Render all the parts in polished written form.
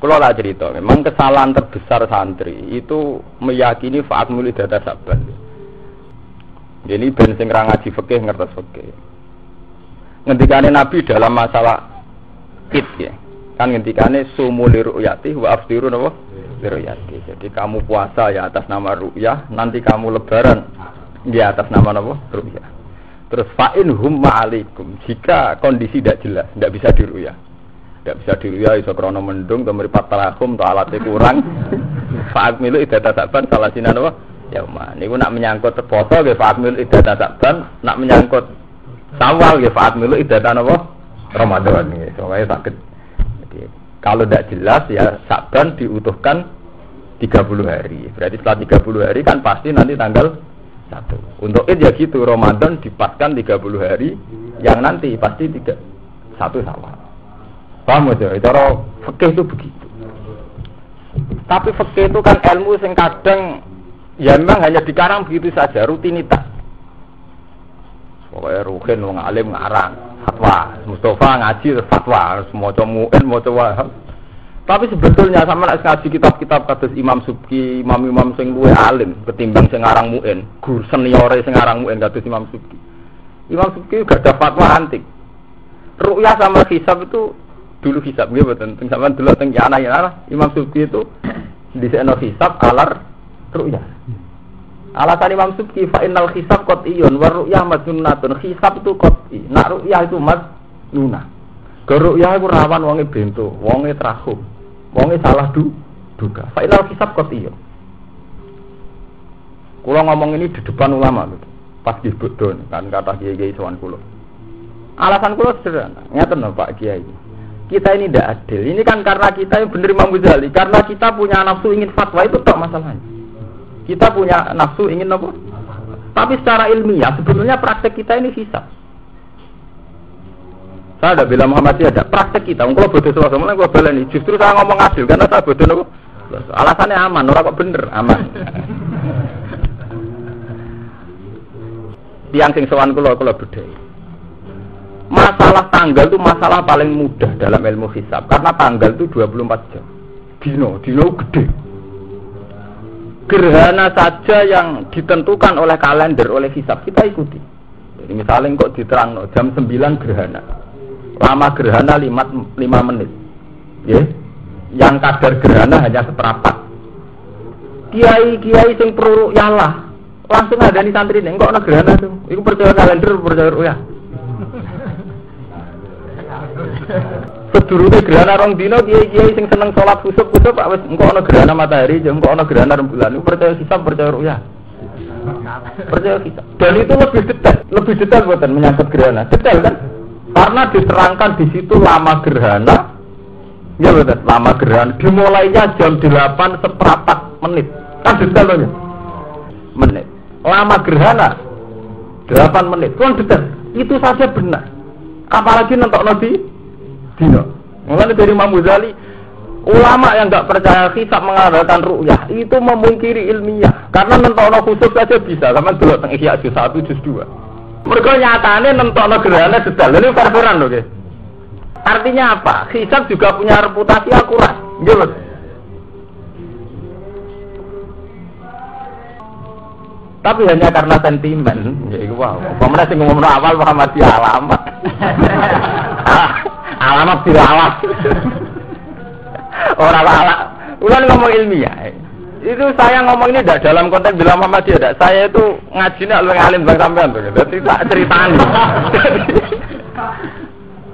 Kalau lah cerita, memang kesalahan terbesar santri itu meyakini fa'atmul iddata saban. Jadi ben sing ra ngaji fikih ngertos fikih. Ngendikane Nabi dalam masalah id ya. Kan ngendikane sumu li ru'yati wa aftiru napa? Li ru'yati. Jadi kamu puasa ya atas nama ru'yah, nanti kamu lebaran ya atas nama napa? Ru'yah. Terus fa'in hum ma'alikum. Jika kondisi tidak jelas, tidak bisa diru'yah. Tidak bisa diru'yah iso krana mendung atau mripat tarahum atau alatnya kurang. Fa'at milu iddata saban salah sinan apa? Ya man, niku nak menyangkut poso nggih fa'at milu iddata saban, nak menyangkut Syawal nggih fa'at milu iddata napa? Ramadan nggih. Soale sakit. Jadi kalau tidak jelas ya Saban diutuhkan 30 hari. Berarti setelah 30 hari kan pasti nanti tanggal 1. Untuk Id ya gitu, Ramadan dipaskan 30 hari yang nanti pasti 1 Syawal. Paham aja, cara fikih itu begitu. Tapi fikih itu kan ilmu yang kadang ya memang hanya dikarang begitu saja, rutinitas. Pokoknya Ruhin wong alim ngarang fatwa, Mustafa ngaji fatwa, maca mu'in, maca wahab. Tapi sebetulnya sama nek ngaji kitab-kitab kados Imam Subki, imam-imam sing luwih alim ketimbang sing ngarang mu'in, guru seniore sing ngarang mu'in kados Imam Subki. Imam Subki gak ada fatwa antik. Ru'yah sama hisab itu dulu hisab nggih mboten teng sampean delok teng yana Imam Subki itu dhisikno hisab alar ru'yah. Alasan Imam Subki fa innal hisab qat'iyun wa ru'yah majnunatun. Hisab itu qat'i, nak ru'yah itu majnunah. Ke ru'yah iku rawan wonge bento, wonge trahum, wonge salah duga. Fa innal hisab qat'iyun. Kula ngomong ini di depan ulama lho. Pas nggih bodho kan kata kiai-kiai sowan kula. Alasan kula sederhana, ngeten lho Pak Kiai. Kita ini tidak adil. Ini kan karena kita yang benar Imam Ghazali. Karena kita punya nafsu ingin fatwa itu tak masalahnya. Kita punya nafsu ingin apa? Tapi secara ilmiah sebetulnya praktek kita ini hisab. Saya ada bilang Muhammadiyah ada praktek kita. Kalau bodoh selesai malah gue baleni. Justru saya ngomong adil karena saya bodoh apa? Alasannya aman. Orang kok bener aman. Tiang sing sowan kula bedhei. Masalah tanggal itu masalah paling mudah dalam ilmu hisab karena tanggal itu 24 jam. Dino gede. Gerhana saja yang ditentukan oleh kalender, oleh hisab kita ikuti. Jadi misalnya kok diterangno jam 9 gerhana. Lama gerhana 5 menit. Ya. Yang kadar gerhana hanya seperempat. Kiai sing pro yalah. Langsung ngadani santrine, kok ana gerhana tuh. Iku percaya kalender, percaya ru'yah. Sedurunge gerhana rong dina kiai-kiai sing seneng salat khusuk-khusuk Pak wis engko ana gerhana matahari, jeng engko ana gerhana rembulan. Iku percaya hisab, percaya ru'yah. Percaya hisab. Dan itu lebih detail buatan menyangkut gerhana. Detail kan? Karena diterangkan di situ lama gerhana. Ya betul, lama gerhana dimulainya jam 8 seperempat menit. Kan detail loh ya. Menit. Lama gerhana 8 menit. Kan detail. Itu saja benar. Apalagi nentokno dino. Mulane dari Imam Ghazali, ulama yang enggak percaya hisab mengadakan ru'yah itu memungkiri ilmiah. Karena nentokno khusus saja bisa, sama delok teng Ihya juz 1 juz 2. Mergo nyatane nentokno gerhana detail. Ini fair-fairan lho nggih. Artinya apa? Hisab juga punya reputasi akurat. Nggih lho. Tapi hanya karena sentimen, ya itu wow. Pemenang sing ngomongno awal Muhammadiyah alamat. Alamat dilawat. Orang ala. Ulang ngomong ilmiah. Itu saya ngomong ini tidak dalam konteks bilang Muhammadiyah, tidak. Saya itu ngajinya lu ngalim bang sampean tuh. Jadi tak ceritani.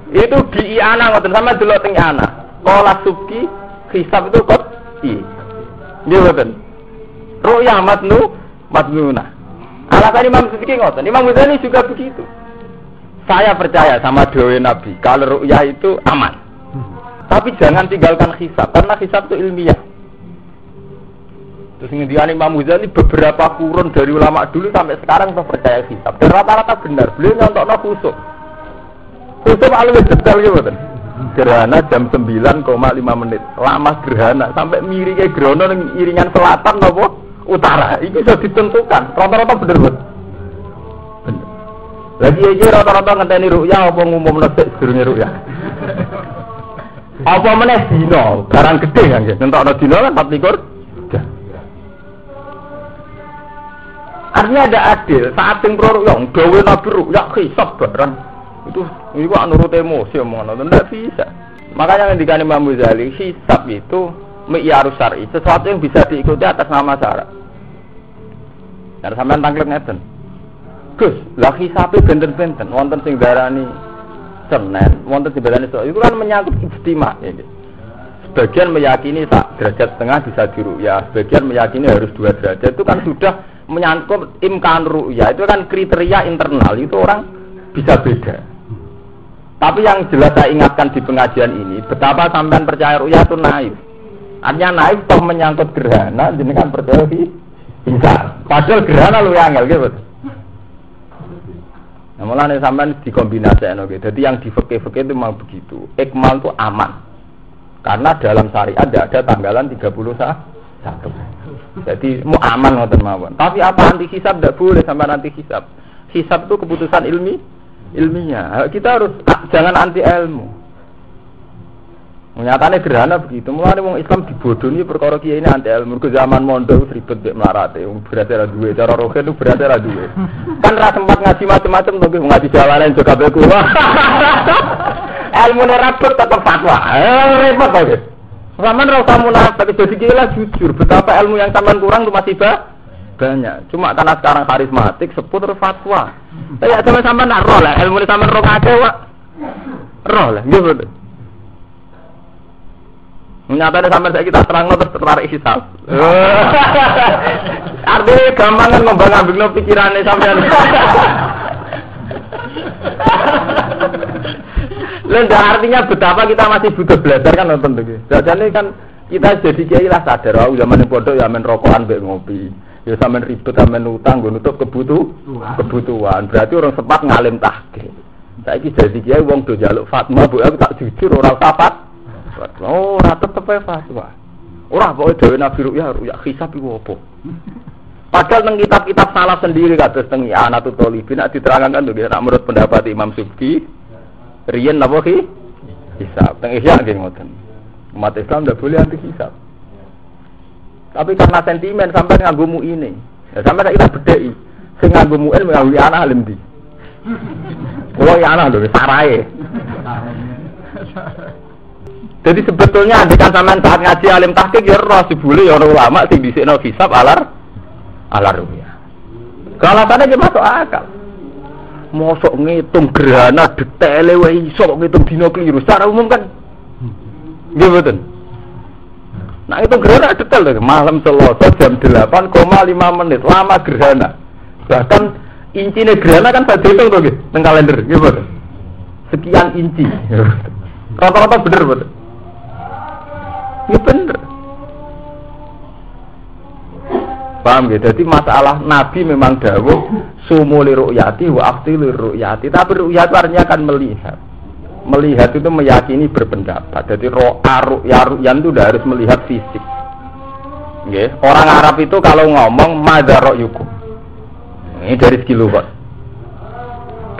Itu di Iana ngoten sama dulu teng Iana. Qala Subki hisab itu kok iya ngoten. Ru'yah Madnunah. Alasan Imam Subki ngoten. Imam Ghazali juga begitu. Saya percaya sama doa Nabi kalau ru'yah itu aman. Tapi jangan tinggalkan hisab karena hisab itu ilmiah. Terus ngendikan Imam Ghazali beberapa kurun dari ulama dulu sampai sekarang saya percaya hisab. Dan rata-rata benar. Beliau nyontokno khusuk. Khusuk alwe detail gitu. Gerhana jam 9,5 menit. Lama gerhana sampai miringnya gerhana ning iringan selatan apa utara. Itu sudah ditentukan. Rata-rata bener bener. Lagi aja rata-rata ngenteni ru'yah apa ngumumno sik durunge ru'yah. Apa meneh dino, barang gede kan nggih. Nentokno dino kan 24. Artinya ada adil, saat yang prorok gawe nabi ru'ya hisab barang. Itu nurut emosi omongan, tidak bisa. Makanya ngendikane Imam Ghazali, hisab itu mi'yarus syar'i, sesuatu yang bisa diikuti atas nama syarak. Nek sampean tanglet ngeten. Gus, lah hisabe benten-benten, wonten sing darani Senin, wonten sing darani Selasa. Itu kan menyangkut ijtima ini. Sebagian meyakini sak derajat setengah bisa diru'ya, sebagian meyakini harus 2 derajat. Itu kan sudah menyangkut imkan ru'ya, itu kan kriteria internal, itu orang bisa beda. Tapi yang jelas saya ingatkan di pengajian ini, betapa sampean percaya ru'ya itu naif. Artinya naif toh menyangkut gerhana, jenengan percaya bisa. Padahal gerhana lu yang angel gitu. Nah, mulane sampean dikombinasikan oke. Jadi yang di fikih-fikih itu memang begitu. Ikmal itu aman. Karena dalam syariat tidak ada tanggalan 31. Jadi mau aman ngoten mawon. Tapi apa anti hisab tidak boleh sampai anti hisab. Hisab itu keputusan ilmiah. Kita harus jangan anti ilmu. Nyatane gerhana begitu. Mulane wong Islam dibodohi perkara kiai ini anti ilmu. Ke zaman mondok ribet mek mlarate. Wong berarti ra duwe cara rohe itu berarti ra duwe. Kan ra sempat ngaji macam-macam to ngaji jalanan juga beku. Ilmu nerabut tetap fatwa. Repot to. Sampeyan ora usah munafik, jadi gila jujur. Betapa ilmu yang sampean kurang itu masih banyak. Cuma karena sekarang karismatik, seputar fatwa. Tapi ya sampean nak roh lah, ilmu sampean roh kabeh wae. Roh lah, nggih. Nyatane sampean saiki kita terangno terus tertarik hisab. Artinya gampang kan ngembang-ambingno pikirane sampean. Lenda artinya betapa kita masih butuh belajar kan nonton tuh. Jadi kan kita jadi kiai lah sadar, zaman pondok ya men rokokan mbek ngopi. Ya sampean ribet sampean utang nggo nutup kebutuhan. Berarti orang sempat ngalim tahqiq. Saiki jadi kiai wong do njaluk fatwa, Bu aku tak jujur ora safat. Oh, ora tetep fatwa. Ora pokoke dhewe nabi ru'ya hisab iku apa? Padahal teng kitab-kitab salaf sendiri kados teng I'anatul Thalibin nek diterangkan tuh nek menurut pendapat Imam Subki riyen napa ki? Hisab. Teng Ihya nggih ngoten. Umat Islam ndak boleh anti hisab. Tapi karena sentimen sampai nganggo muine. Ya sampai kita bedheki. Sing nganggo muin nganggo anak alim ndi? Kulo ya anak lho sarae. Jadi sebetulnya andikan sampean saat ngaji alim tahqiq ya roh sibule ya ana ulama sing dhisikno hisab alar ru'ya. Kalau tadi masuk akal. Mosok ngitung gerhana detaile wae iso ngitung dina keliru. Secara umum kan nggih mboten. Nah itu gerhana detail lho, malam Selasa jam 8,5 menit lama gerhana. Bahkan incine gerhana kan saya hitung to nggih teng kalender nggih mboten. Sekian inci. Rata-rata bener mboten. Ya bener. Paham ya? Jadi masalah Nabi memang dawuh sumuli ru'yati wa aftilir ru'yati. Tapi ru'yat artinya akan melihat. Melihat itu meyakini berpendapat. Jadi ru'yan itu harus melihat fisik. Okay. Orang Arab itu kalau ngomong madza ra'yukum. Ini dari segi lughat.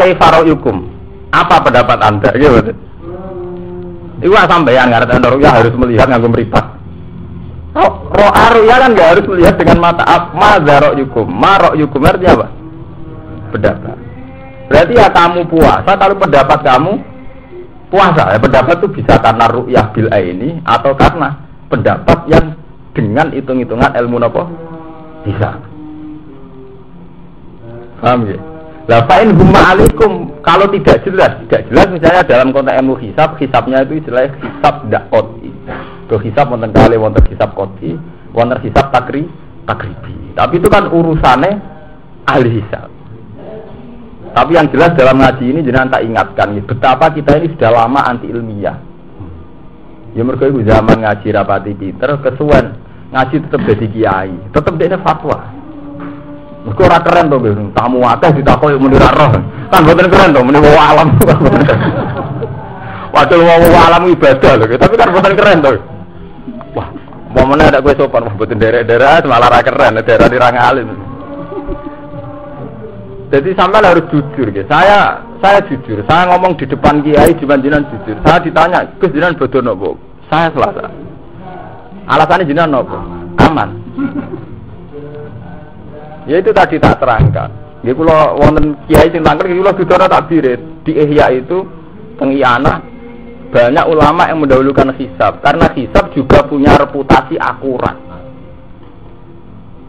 Kaifa ra'yukum? Apa pendapat Anda? Gitu. Itu sampeyan ngarep ru'ya harus melihat nganggo mripat. Ru'ya kan enggak harus melihat dengan mata. Madza ra'yukum? Ma ra'yukum artinya apa? Pendapat. Berarti ya kamu puasa kalau pendapat kamu puasa. Ya pendapat itu bisa karena ru'yah bil aini atau karena pendapat yang dengan hitung-hitungan ilmu apa? Bisa. Paham ya? Lah fa'in humma alaikum kalau tidak jelas misalnya dalam konteks ilmu hisabnya itu istilahnya hisab ndak qot'i. Ke hisab wonten kali wonten hisab qot'i, wonten hisab takribi. Tapi itu kan urusannya ahli hisab. Tapi yang jelas dalam ngaji ini jenengan tak ingatkan betapa kita ini sudah lama anti ilmiah. Ya mergo iku zaman ngaji rapati pinter kesuwen ngaji tetap jadi kiai, tetap dene fatwa. Mergo ora keren to, tamu akeh ditakoki muni ra roh. Kan mboten keren to, muni wong alam. Padahal wong alam ibadah lho, tapi kan mboten keren to. Wah, momone ada kowe sopan mboten derek-derek malah ra keren, daerah dirang alim. Jadi sampean harus jujur ya. Saya Saya jujur, saya ngomong di depan kiai jenengan jujur. Saya ditanya, "Gus jenengan bodoh nopo?" Saya selasa. Alasannya jenengan nopo? Aman. Ya itu tadi tak terangkan. Nggih kula wonten kiai sing tangkel kula dudono takbir di Ihya itu teng Iyana banyak ulama yang mendahulukan hisab karena hisab juga punya reputasi akurat.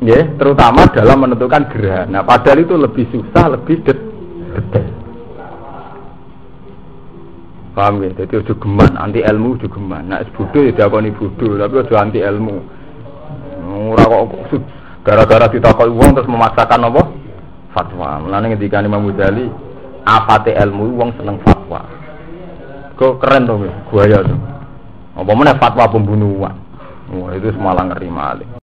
Ya, terutama dalam menentukan gerhana. Padahal itu lebih susah, lebih detail. Paham ya? Jadi ojo geman, anti ilmu ojo geman. Nek bodoh ya diakoni bodoh, tapi ojo anti ilmu. Ora kok gara-gara ditakoki wong terus memaksakan apa? Fatwa. Mulane ngendikane Imam Ghazali, afate ilmu wong seneng fatwa. Kok keren to, buaya to. Apa meneh fatwa pembunuhan. Wah, itu semalang ngeri malih.